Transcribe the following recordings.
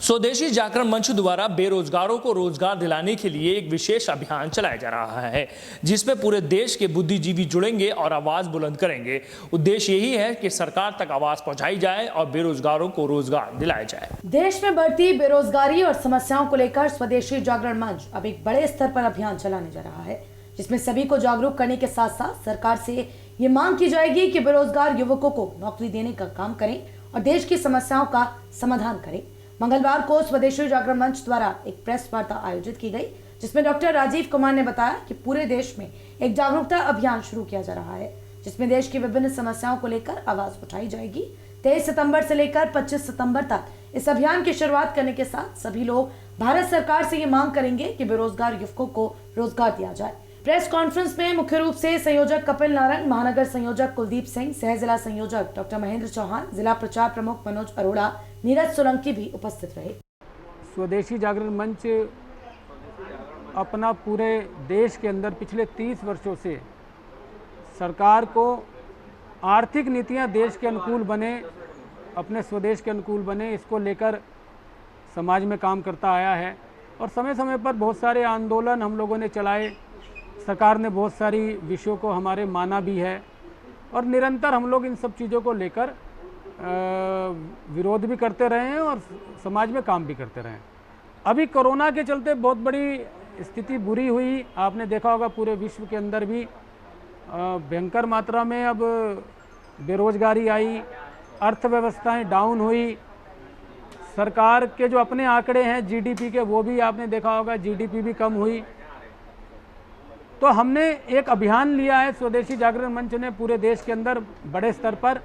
स्वदेशी जागरण मंच द्वारा बेरोजगारों को रोजगार दिलाने के लिए एक विशेष अभियान चलाया जा रहा है, जिसमें पूरे देश के बुद्धिजीवी जुड़ेंगे और आवाज बुलंद करेंगे। उद्देश्य यही है कि सरकार तक आवाज पहुंचाई जाए और बेरोजगारों को रोजगार दिलाया जाए। देश में बढ़ती बेरोजगारी और समस्याओं को लेकर स्वदेशी जागरण मंच अब एक बड़े स्तर पर अभियान चलाने जा रहा है, जिसमें सभी को जागरूक करने के साथ साथ सरकार से ये मांग की जाएगी कि बेरोजगार युवकों को नौकरी देने का काम करें और देश की समस्याओं का समाधान करें। मंगलवार को स्वदेशी जागरण मंच द्वारा एक प्रेस वार्ता आयोजित की गई, जिसमें डॉक्टर राजीव कुमार ने बताया कि पूरे देश में एक जागरूकता अभियान शुरू किया जा रहा है, जिसमें देश की विभिन्न समस्याओं को लेकर आवाज उठाई जाएगी। 23 सितंबर से लेकर 25 सितंबर तक इस अभियान की शुरुआत करने के साथ सभी लोग भारत सरकार से ये मांग करेंगे कि बेरोजगार युवकों को रोजगार दिया जाए। प्रेस कॉन्फ्रेंस में मुख्य रूप से संयोजक कपिल नारंग, महानगर संयोजक कुलदीप सिंह, सह जिला संयोजक डॉक्टर महेंद्र चौहान, जिला प्रचार प्रमुख मनोज अरोड़ा, नीरज सोलंकी भी उपस्थित रहे। स्वदेशी जागरण मंच अपना पूरे देश के अंदर पिछले 30 वर्षों से सरकार को आर्थिक नीतियां देश के अनुकूल बने, अपने स्वदेश के अनुकूल बने, इसको लेकर समाज में काम करता आया है। और समय समय पर बहुत सारे आंदोलन हम लोगों ने चलाए, सरकार ने बहुत सारी विषयों को हमारे माना भी है और निरंतर हम लोग इन सब चीज़ों को लेकर विरोध भी करते रहे हैं और समाज में काम भी करते रहे हैं। अभी कोरोना के चलते बहुत बड़ी स्थिति बुरी हुई, आपने देखा होगा पूरे विश्व के अंदर भी भयंकर मात्रा में अब बेरोजगारी आई, अर्थव्यवस्थाएं डाउन हुई, सरकार के जो अपने आंकड़े हैं जीडीपी के वो भी आपने देखा होगा, जीडीपी भी कम हुई। तो हमने एक अभियान लिया है स्वदेशी जागरण मंच ने पूरे देश के अंदर बड़े स्तर पर,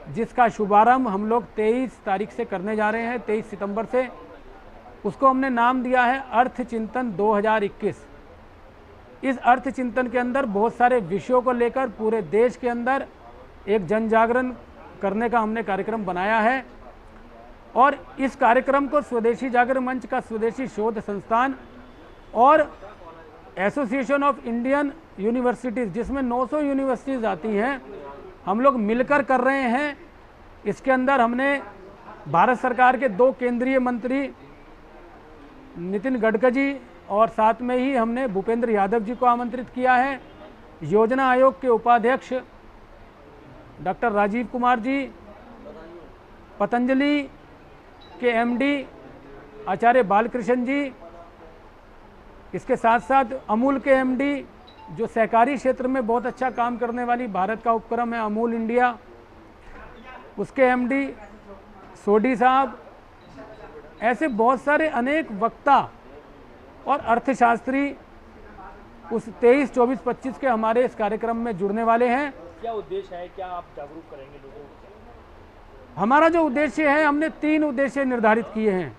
जिसका शुभारंभ हम लोग 23 तारीख से करने जा रहे हैं, 23 सितंबर से। उसको हमने नाम दिया है अर्थ चिंतन 2021। इस अर्थ चिंतन के अंदर बहुत सारे विषयों को लेकर पूरे देश के अंदर एक जन जागरण करने का हमने कार्यक्रम बनाया है। और इस कार्यक्रम को स्वदेशी जागरण मंच का स्वदेशी शोध संस्थान और एसोसिएशन ऑफ इंडियन यूनिवर्सिटीज़, जिसमें 900 यूनिवर्सिटीज़ आती हैं, हम लोग मिलकर कर रहे हैं। इसके अंदर हमने भारत सरकार के 2 केंद्रीय मंत्री नितिन गडकरी और साथ में ही हमने भूपेंद्र यादव जी को आमंत्रित किया है, योजना आयोग के उपाध्यक्ष डॉक्टर राजीव कुमार जी, पतंजलि के एमडी आचार्य बालकृष्ण जी, इसके साथ साथ अमूल के एमडी, जो सहकारी क्षेत्र में बहुत अच्छा काम करने वाली भारत का उपक्रम है अमूल इंडिया, उसके एमडी सोडी साहब, ऐसे बहुत सारे अनेक वक्ता और अर्थशास्त्री उस 23, 24, 25 के हमारे इस कार्यक्रम में जुड़ने वाले हैं। क्या उद्देश्य है, क्या आप जागरूक करेंगे लोगों को? हमारा जो उद्देश्य है, हमने 3 उद्देश्य निर्धारित किए हैं।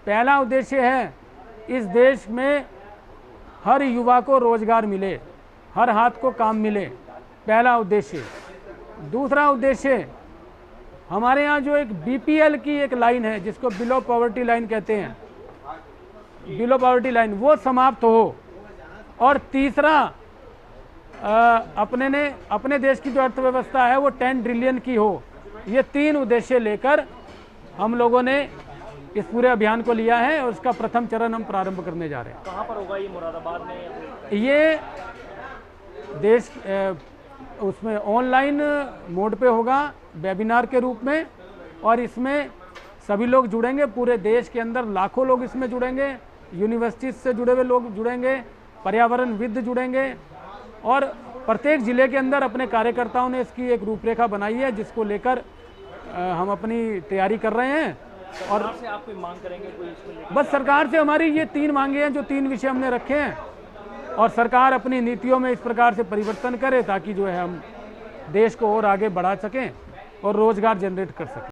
पहला उद्देश्य है इस देश में हर युवा को रोजगार मिले, हर हाथ को काम मिले, पहला उद्देश्य। दूसरा उद्देश्य, हमारे यहाँ जो एक बीपीएल की एक लाइन है, जिसको बिलो पॉवर्टी लाइन कहते हैं, बिलो पॉवर्टी लाइन, वो समाप्त हो। और तीसरा, अपने देश की जो अर्थव्यवस्था है वो 10 ट्रिलियन की हो। ये 3 उद्देश्य लेकर हम लोगों ने इस पूरे अभियान को लिया है और इसका प्रथम चरण हम प्रारंभ करने जा रहे हैं। कहाँ पर होगा ये? मुरादाबाद में? ये देश उसमें ऑनलाइन मोड पे होगा, वेबिनार के रूप में, और इसमें सभी लोग जुड़ेंगे। पूरे देश के अंदर लाखों लोग इसमें जुड़ेंगे, यूनिवर्सिटीज से जुड़े हुए लोग जुड़ेंगे, पर्यावरणविद जुड़ेंगे, और प्रत्येक ज़िले के अंदर अपने कार्यकर्ताओं ने इसकी एक रूपरेखा बनाई है, जिसको लेकर हम अपनी तैयारी कर रहे हैं। और से आप कोई मांग करेंगे कोई इसमें? बस सरकार से हमारी ये 3 मांगे हैं, जो 3 विषय हमने रखे हैं, और सरकार अपनी नीतियों में इस प्रकार से परिवर्तन करे ताकि जो है हम देश को और आगे बढ़ा सकें और रोजगार जनरेट कर सकें।